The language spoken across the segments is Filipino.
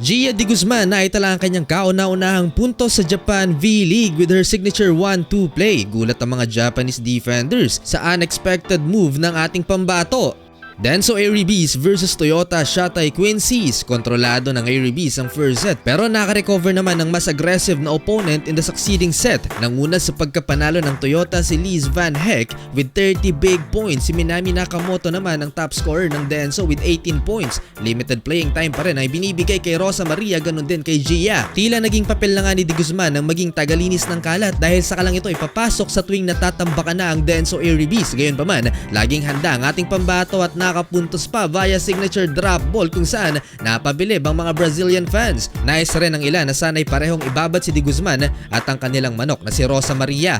Gia de Guzman naitala ang kanyang kauna-unahang puntos sa Japan V-League with her signature 1-2 play. Gulat ang mga Japanese defenders sa unexpected move ng ating pambato. Denso Airibis versus Toyota Shatai Quincy's. Kontrolado ng Airibis ang first set pero nakarecover naman ng mas aggressive na opponent in the succeeding set. Nanguna sa pagkapanalo ng Toyota si Liz Van Heck with 30 big points. Si Minami Nakamoto naman ang top scorer ng Denso with 18 points. Limited playing time pa rin ay binibigay kay Rosa Maria, ganun din kay Gia. Tila naging papel na nga ni de Guzman ang maging tagalinis ng kalat dahil sa kalang ito ay papasok sa tuwing natatambakan na ang Denso Airibis. Gayunpaman, laging handa ang ating pambato at nakapuntos pa via signature drop ball kung saan napabilib ang mga Brazilian fans. Nais rin ang ilan na sana'y parehong ibabat si de Guzman at ang kanilang manok na si Rosa Maria.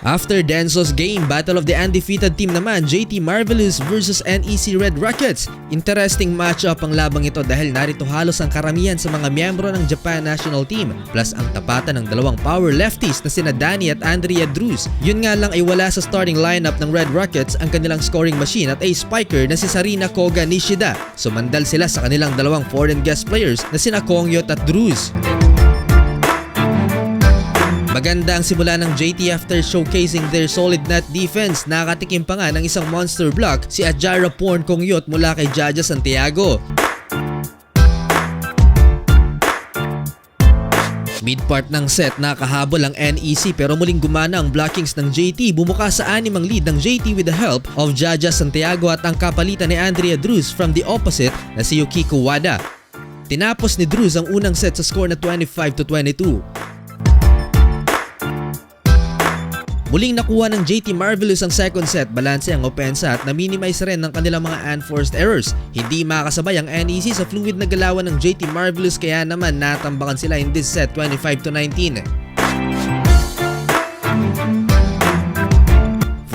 After Denso's game, battle of the undefeated team naman, JT Marvelous versus NEC Red Rockets. Interesting matchup ang labang ito dahil narito halos ang karamihan sa mga miyembro ng Japan national team plus ang tapatan ng dalawang power lefties na sina Danny at Andrea Drews. Yun nga lang ay wala sa starting lineup ng Red Rockets ang kanilang scoring machine at ace spiker na si Sarina Koga Nishida. Sumandal sila sa kanilang dalawang foreign guest players na sina Kongyot at Drews. Maganda ang simula ng JT after showcasing their solid net defense. Nakatikim pa nga ng isang monster block si Ajara Porn Kongyot mula kay Jaja Santiago. Mid-part ng set nakahabol ang NEC pero muling gumana ang blockings ng JT. Bumuka sa 6 ang lead ng JT with the help of Jaja Santiago at ang kapalitan ni Andrea Drews from the opposite na si Yukiko Wada. Tinapos ni Drews ang unang set sa score na 25-22. Muling nakuha ng JT Marvelous ang second set, balanse ang opensa at na-minimize rin ng kanilang mga unforced errors. Hindi makasabay ang NEC sa fluid na galawan ng JT Marvelous kaya naman natambakan sila in this set 25-19.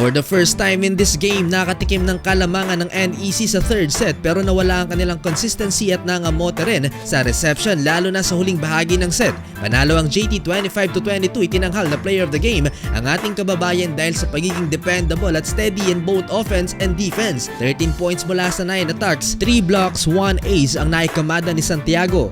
For the first time in this game, nakatikim ng kalamangan ng NEC sa third set pero nawala ang kanilang consistency at nangamote rin sa reception lalo na sa huling bahagi ng set. Panalo ang JT 25-22, itinanghal na player of the game ang ating kababayan dahil sa pagiging dependable at steady in both offense and defense. 13 points mula sa 9 attacks, 3 blocks, 1 ace ang naikamada ni Santiago.